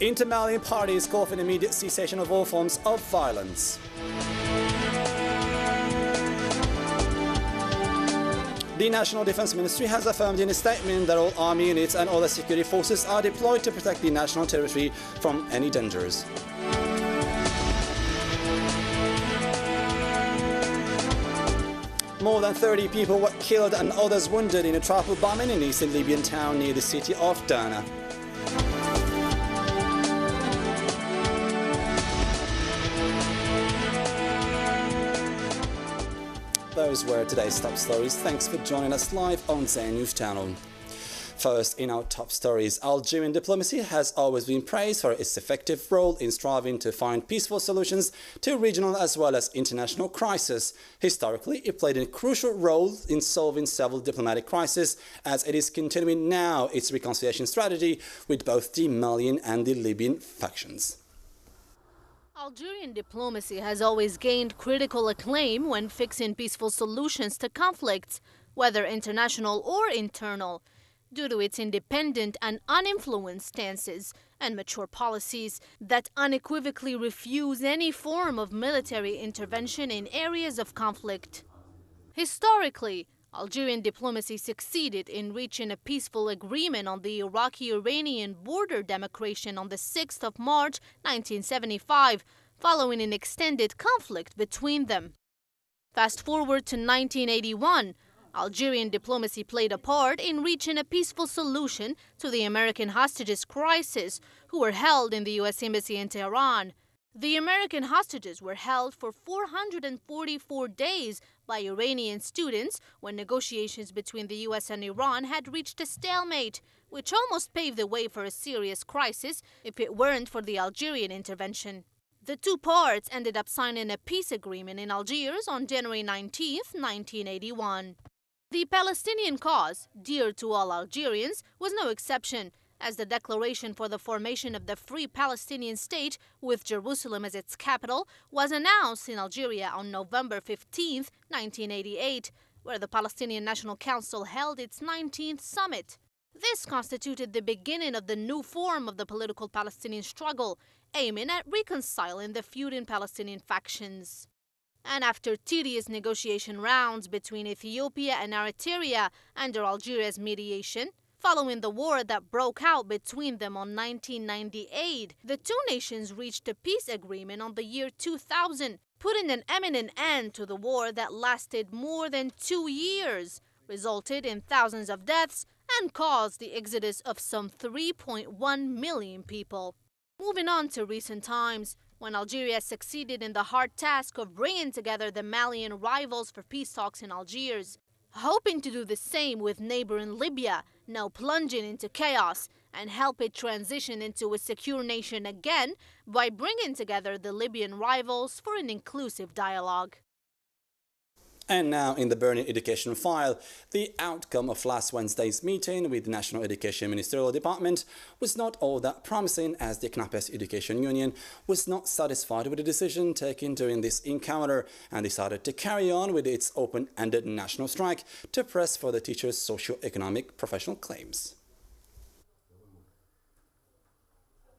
Inter-Malian parties call for an immediate cessation of all forms of violence. The National Defense Ministry has affirmed in a statement that all army units and other security forces are deployed to protect the national territory from any dangers. More than 30 people were killed and others wounded in a triple bombing in eastern Libyan town near the city of Derna. Those were today's top stories. Thanks for joining us live on DZAIR News Channel. First, in our top stories, Algerian diplomacy has always been praised for its effective role in striving to find peaceful solutions to regional as well as international crises. Historically, it played a crucial role in solving several diplomatic crises, as it is continuing now its reconciliation strategy with both the Malian and the Libyan factions. Algerian diplomacy has always gained critical acclaim when fixing peaceful solutions to conflicts, whether international or internal, due to its independent and uninfluenced stances and mature policies that unequivocally refuse any form of military intervention in areas of conflict. Historically, Algerian diplomacy succeeded in reaching a peaceful agreement on the Iraqi-Iranian border demarcation on the 6th of March 1975, following an extended conflict between them. Fast forward to 1981, Algerian diplomacy played a part in reaching a peaceful solution to the American hostages crisis, who were held in the U.S. Embassy in Tehran. The American hostages were held for 444 days by Iranian students when negotiations between the U.S. and Iran had reached a stalemate, which almost paved the way for a serious crisis if it weren't for the Algerian intervention. The two parts ended up signing a peace agreement in Algiers on January 19, 1981. The Palestinian cause, dear to all Algerians, was no exception, as the declaration for the formation of the Free Palestinian State, with Jerusalem as its capital, was announced in Algeria on November 15, 1988, where the Palestinian National Council held its 19th summit. This constituted the beginning of the new form of the political Palestinian struggle, aiming at reconciling the feuding Palestinian factions. And after tedious negotiation rounds between Ethiopia and Eritrea under Algeria's mediation, following the war that broke out between them on 1998, the two nations reached a peace agreement on the year 2000, putting an imminent end to the war that lasted more than 2 years, resulted in thousands of deaths, and caused the exodus of some 3.1 million people. Moving on to recent times, when Algeria succeeded in the hard task of bringing together the Malian rivals for peace talks in Algiers, hoping to do the same with neighboring Libya, now plunging into chaos, and help it transition into a secure nation again by bringing together the Libyan rivals for an inclusive dialogue. And now in the burning education file, the outcome of last Wednesday's meeting with the National Education Ministerial Department was not all that promising, as the CNAPES Education Union was not satisfied with the decision taken during this encounter and decided to carry on with its open-ended national strike to press for the teachers' socio-economic professional claims.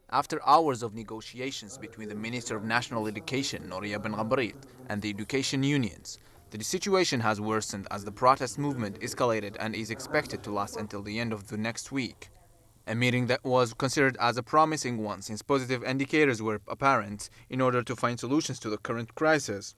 After hours of negotiations between the Minister of National Education, Nouria Ben Ghabrit, and the education unions, the situation has worsened as the protest movement escalated and is expected to last until the end of the next week. A meeting that was considered as a promising one since positive indicators were apparent in order to find solutions to the current crisis.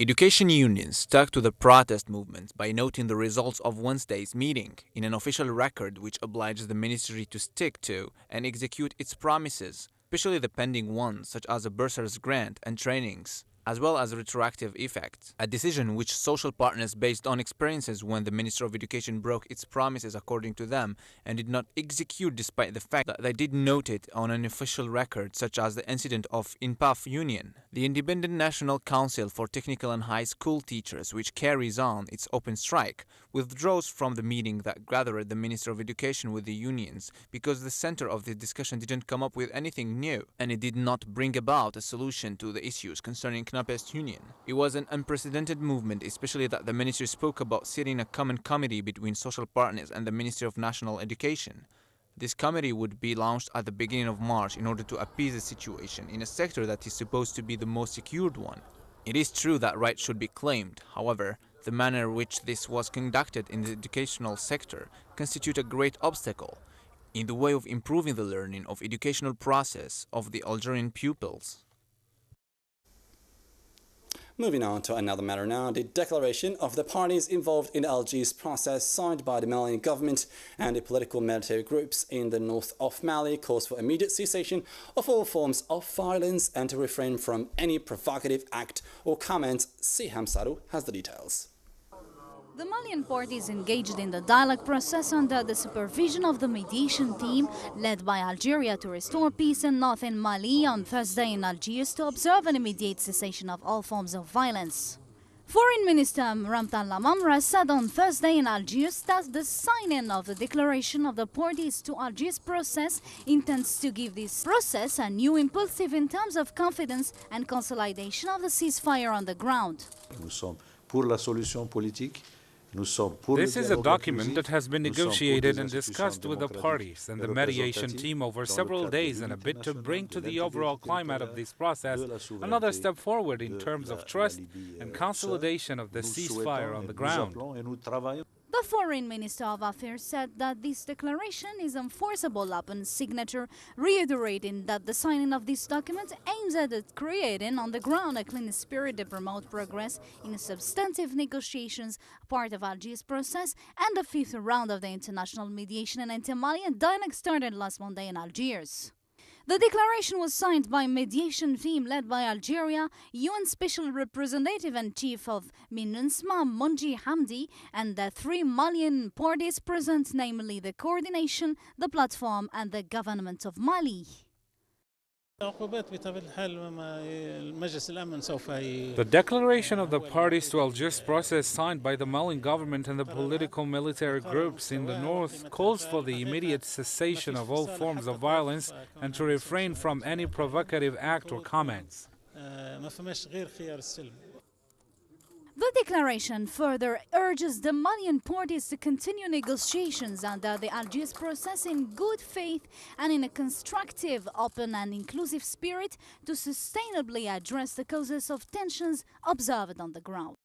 Education unions stuck to the protest movement by noting the results of Wednesday's meeting in an official record which obliges the ministry to stick to and execute its promises, especially the pending ones such as a bursaries grant and trainings, as well as retroactive effects, a decision which social partners based on experiences when the Minister of Education broke its promises according to them and did not execute despite the fact that they did note it on an official record, such as the incident of INPAF Union. The Independent National Council for Technical and High School Teachers, which carries on its open strike, withdraws from the meeting that gathered the Minister of Education with the unions because the center of the discussion didn't come up with anything new and it did not bring about a solution to the issues concerning CNAPES Union. It was an unprecedented movement, especially that the ministry spoke about setting a common committee between social partners and the Ministry of National Education. This committee would be launched at the beginning of March in order to appease the situation in a sector that is supposed to be the most secured one. It is true that rights should be claimed. However, the manner in which this was conducted in the educational sector constitutes a great obstacle in the way of improving the learning of educational process of the Algerian pupils. Moving on to another matter now, the declaration of the parties involved in Algiers process signed by the Malian government and the political military groups in the north of Mali calls for immediate cessation of all forms of violence and to refrain from any provocative act or comment. Siham Saru has the details. The Malian parties engaged in the dialogue process under the supervision of the mediation team led by Algeria to restore peace in northern Mali on Thursday in Algiers to observe an immediate cessation of all forms of violence. Foreign Minister Ramtan Lamamra said on Thursday in Algiers that the signing of the declaration of the parties to Algiers process intends to give this process a new impulsive in terms of confidence and consolidation of the ceasefire on the ground. Nous sommes pour la solution politique. This is a document that has been negotiated and discussed with the parties and the mediation team over several days in a bid to bring to the overall climate of this process another step forward in terms of trust and consolidation of the ceasefire on the ground. The Foreign Minister of Affairs said that this declaration is enforceable upon signature, reiterating that the signing of this document aims at creating on the ground a clean spirit to promote progress in substantive negotiations, part of Algiers process, and the fifth round of the international mediation and anti-Malian dialogue started last Monday in Algiers. The declaration was signed by a mediation team led by Algeria, UN Special Representative and Chief of MINUSMA Monji Hamdi, and the three Malian parties present, namely the Coordination, the Platform, and the Government of Mali. The declaration of the parties to Algiers process signed by the Malian government and the political military groups in the north calls for the immediate cessation of all forms of violence and to refrain from any provocative act or comments. The declaration further urges the Malian parties to continue negotiations under the Algiers process in good faith and in a constructive, open and inclusive spirit to sustainably address the causes of tensions observed on the ground.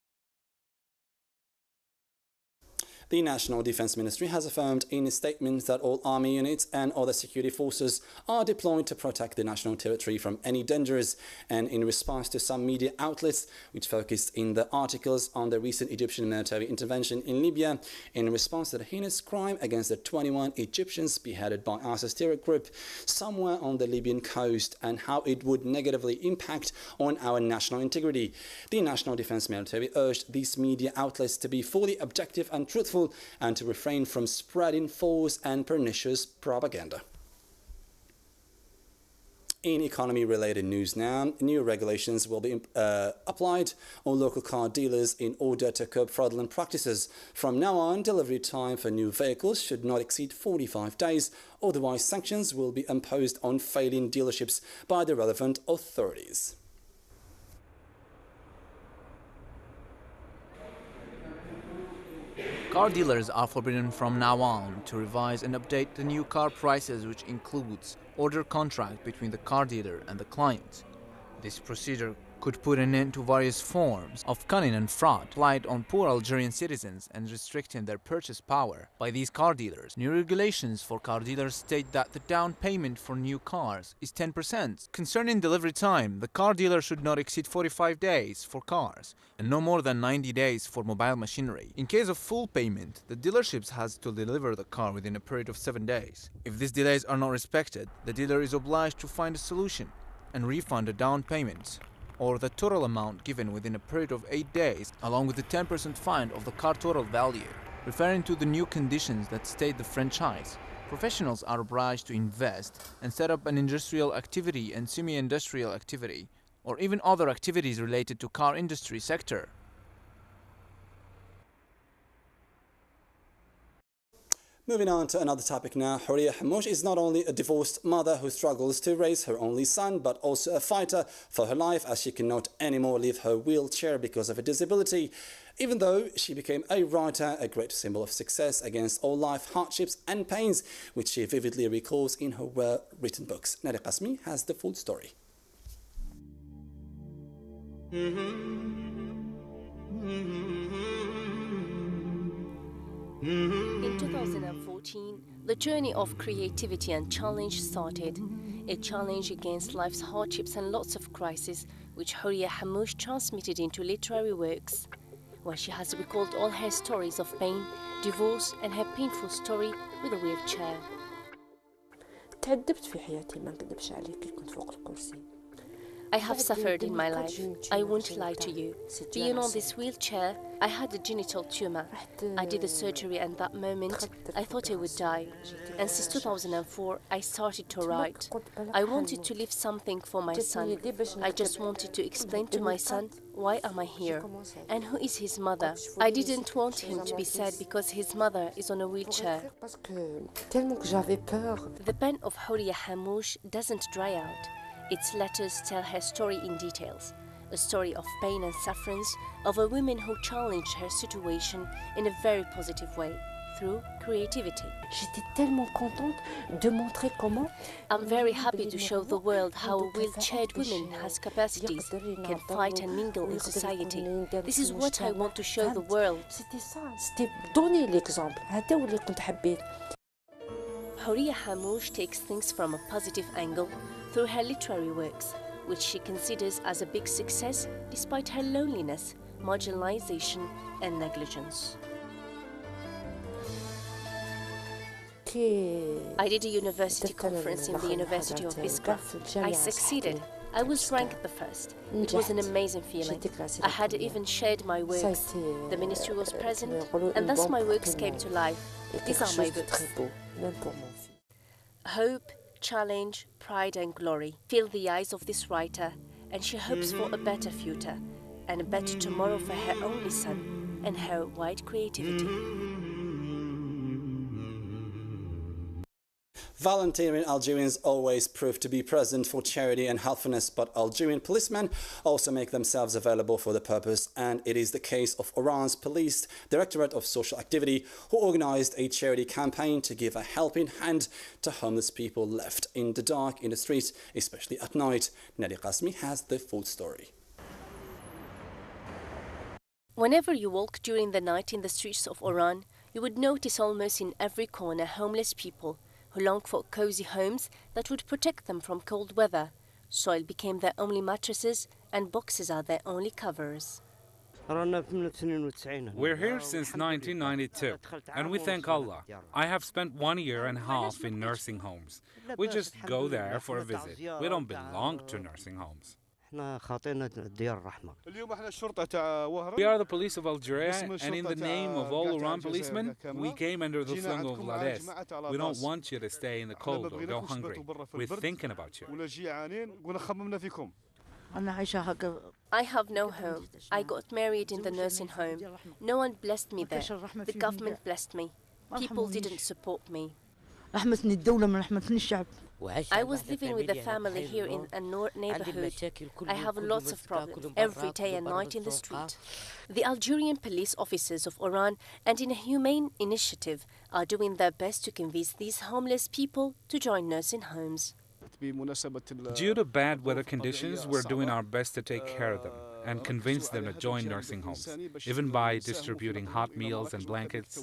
The National Defense Ministry has affirmed in a statement that all army units and other security forces are deployed to protect the national territory from any dangers, and in response to some media outlets which focused in the articles on the recent Egyptian military intervention in Libya in response to the heinous crime against the 21 Egyptians beheaded by ISIS terror group somewhere on the Libyan coast and how it would negatively impact on our national integrity. The National Defense Military urged these media outlets to be fully objective and truthful and to refrain from spreading false and pernicious propaganda. In economy-related news now, new regulations will be applied on local car dealers in order to curb fraudulent practices. From now on, delivery time for new vehicles should not exceed 45 days, otherwise sanctions will be imposed on failing dealerships by the relevant authorities. Car dealers are forbidden from now on to revise and update the new car prices, which includes order contract between the car dealer and the client. This procedure could put an end to various forms of cunning and fraud applied on poor Algerian citizens and restricting their purchase power by these car dealers. New regulations for car dealers state that the down payment for new cars is 10%. Concerning delivery time, the car dealer should not exceed 45 days for cars and no more than 90 days for mobile machinery. In case of full payment, the dealerships has to deliver the car within a period of 7 days. If these delays are not respected, the dealer is obliged to find a solution and refund the down payments or the total amount given within a period of 8 days, along with the 10% fine of the car total value. Referring to the new conditions that state the franchise, professionals are obliged to invest and set up an industrial activity and semi-industrial activity, or even other activities related to car industry sector. Moving on to another topic now, Horia Hamouche is not only a divorced mother who struggles to raise her only son, but also a fighter for her life, as she cannot anymore leave her wheelchair because of a disability. Even though she became a writer, a great symbol of success against all life hardships and pains, which she vividly recalls in her well-written books. Nadia Qasmi has the full story. In 2014, the journey of creativity and challenge started. A challenge against life's hardships and lots of crises, which Horia Hamouche transmitted into literary works, where she has recalled all her stories of pain, divorce, and her painful story with a wheelchair. تعذبت في حياتي ما نكذبش عليك كنت فوق الكرسي. I have suffered in my life. I won't lie to you. Being on this wheelchair, I had a genital tumor. I did the surgery, and that moment, I thought I would die. And since 2004, I started to write. I wanted to leave something for my son. I just wanted to explain to my son, why am I here? And who is his mother? I didn't want him to be sad because his mother is on a wheelchair. The pen of Horia Hamouche doesn't dry out. Its letters tell her story in details, a story of pain and sufferance of a woman who challenged her situation in a very positive way, through creativity. I'm very happy to show the world how a wheelchaired woman has capacities, can fight and mingle in society. This is what I want to show the world. Horia Hamouche takes things from a positive angle through her literary works, which she considers as a big success despite her loneliness, marginalization and negligence. I did a university conference in the University of Biskra. I succeeded. I was ranked the first. It was an amazing feeling. I had even shared my works. The ministry was present, and thus my works came to life. These are my books. Hope, challenge, pride and glory fill the eyes of this writer, and she hopes for a better future and a better tomorrow for her only son and her wide creativity. Volunteering Algerians always prove to be present for charity and helpfulness, but Algerian policemen also make themselves available for the purpose, and it is the case of Oran's Police Directorate of Social Activity, who organised a charity campaign to give a helping hand to homeless people left in the dark in the streets, especially at night. Nadia Qasmi has the full story. Whenever you walk during the night in the streets of Oran, you would notice almost in every corner homeless people who long for cozy homes that would protect them from cold weather. Soil became their only mattresses and boxes are their only covers. We're here since 1992, and we thank Allah. I have spent 1 year and a half in nursing homes. We just go there for a visit. We don't belong to nursing homes. We are the police of Algeria, and in the name of all Oran policemen, we came under the flag of Lades. We don't want you to stay in the cold or go hungry. We're thinking about you. I have no home. I got married in the nursing home. No one blessed me there. The government blessed me. People didn't support me. I was living with a family here in a neighborhood. I have lots of problems every day and night in the street. The Algerian police officers of Oran and in a humane initiative are doing their best to convince these homeless people to join nursing homes. Due to bad weather conditions, we're doing our best to take care of them and convince them to join nursing homes, even by distributing hot meals and blankets.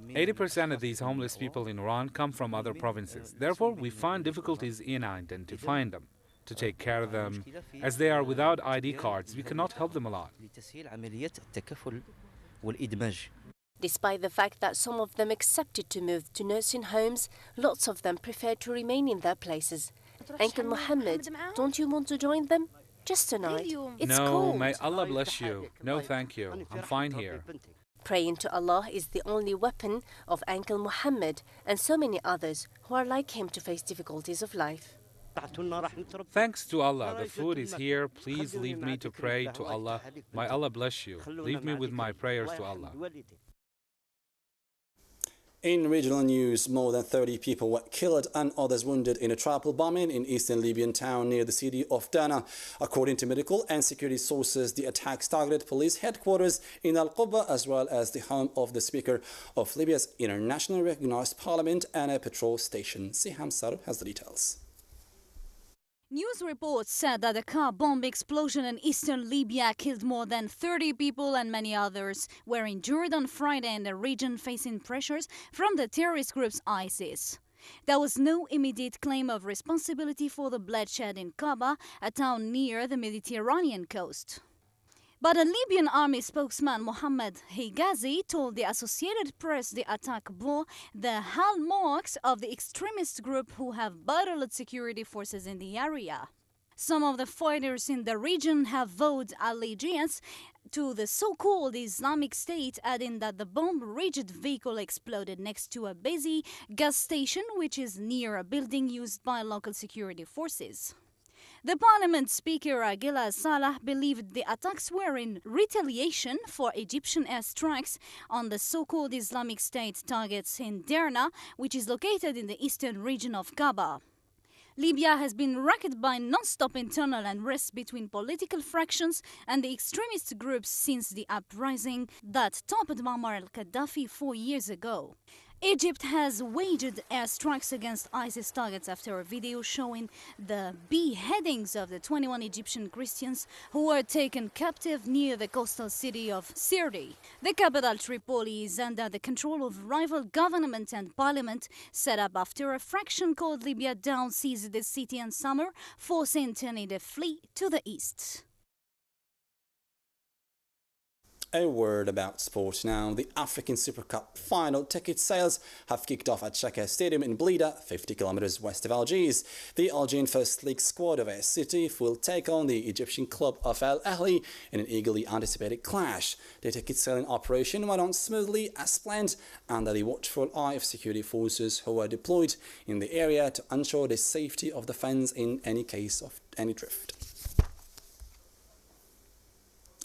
80% of these homeless people in Oran come from other provinces. Therefore, we find difficulties in identifying them. To take care of them, as they are without ID cards, we cannot help them a lot. Despite the fact that some of them accepted to move to nursing homes, lots of them prefer to remain in their places. Uncle Mohammed, don't you want to join them? Just tonight. It's cold. No, may Allah bless you. No, thank you. I'm fine here. Praying to Allah is the only weapon of Uncle Mohammed and so many others who are like him to face difficulties of life. Thanks to Allah, the food is here. Please leave me to pray to Allah. May Allah bless you. Leave me with my prayers to Allah. In regional news, more than 30 people were killed and others wounded in a triple bombing in eastern Libyan town near the city of Derna. According to medical and security sources, the attacks targeted police headquarters in Al-Quba as well as the home of the Speaker of Libya's internationally recognized parliament and a petrol station. Siham Saru has the details. News reports said that a car bomb explosion in eastern Libya killed more than 30 people and many others were injured on Friday in the region facing pressures from the terrorist group's ISIS. There was no immediate claim of responsibility for the bloodshed in Kaba, a town near the Mediterranean coast. But a Libyan army spokesman, Mohammed Higazi, told the Associated Press the attack bore the hallmarks of the extremist group who have battled security forces in the area. Some of the fighters in the region have vowed allegiance to the so-called Islamic State, adding that the bomb-rigged vehicle exploded next to a busy gas station, which is near a building used by local security forces. The parliament speaker Anglais Salah believed the attacks were in retaliation for Egyptian airstrikes on the so-called Islamic State targets in Derna, which is located in the eastern region of Kaba. Libya has been racked by non-stop internal unrest between political fractions and the extremist groups since the uprising that topped Muammar al-Gaddafi 4 years ago. Egypt has waged airstrikes against ISIS targets after a video showing the beheadings of the 21 Egyptian Christians who were taken captive near the coastal city of Sirte. The capital Tripoli is under the control of rival government and parliament set up after a faction called Libya Down seized the city in summer, forcing Tani to flee to the east. A word about sport now. The African Super Cup final ticket sales have kicked off at Shaka Stadium in Blida, 50 kilometers west of Algiers. The Algerian First League squad of AS City will take on the Egyptian club of Al Ahly in an eagerly anticipated clash. The ticket selling operation went on smoothly as planned under the watchful eye of security forces who were deployed in the area to ensure the safety of the fans in any case of any drift.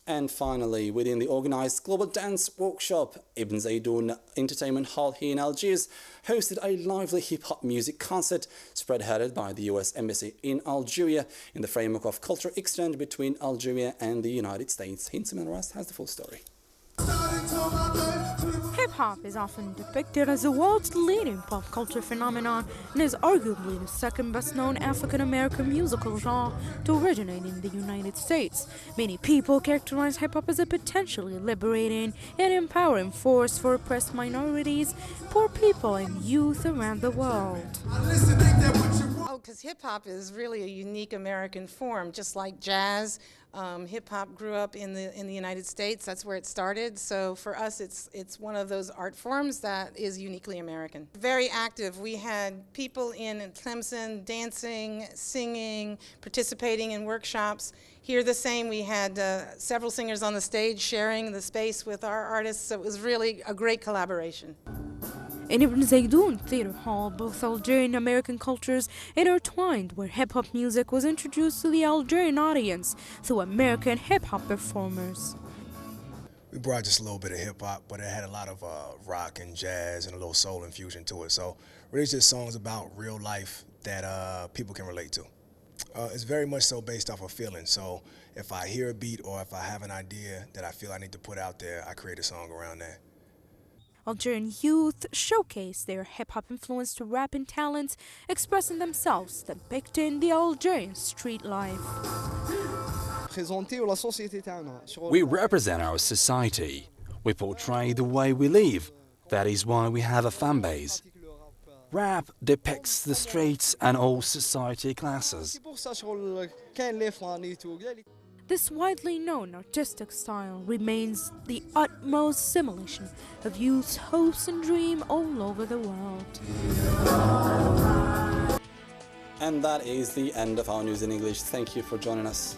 And finally, within the organised global dance workshop, Ibn Zaydoun Entertainment Hall here in Algiers hosted a lively hip-hop music concert spearheaded by the US Embassy in Algeria in the framework of cultural exchange between Algeria and the United States. Hintzman Rast has the full story. Hip-hop is often depicted as the world's leading pop culture phenomenon and is arguably the second best-known African-American musical genre to originate in the United States. Many people characterize hip-hop as a potentially liberating and empowering force for oppressed minorities, poor people, and youth around the world. Because hip-hop is really a unique American form, just like jazz. Hip-hop grew up in the United States. That's where it started. So for us, it's one of those art forms that is uniquely American. Very active. We had people in Tlemcen dancing, singing, participating in workshops. Here the same. We had several singers on the stage sharing the space with our artists. So it was really a great collaboration. In Ibn Zaydoun Theater Hall, both Algerian and American cultures intertwined, where hip-hop music was introduced to the Algerian audience through American hip-hop performers. We brought just a little bit of hip-hop, but it had a lot of rock and jazz and a little soul infusion to it. So really just songs about real life that people can relate to. It's very much so based off of feeling. So if I hear a beat or if I have an idea that I feel I need to put out there, I create a song around that. Algerian youth showcased their hip-hop influenced rapping talents, expressing themselves, depicting the Algerian street life. We represent our society. We portray the way we live. That is why we have a fan base. Rap depicts the streets and all society classes. This widely known artistic style remains the utmost simulation of youth's hopes and dreams all over the world. And that is the end of our news in English. Thank you for joining us.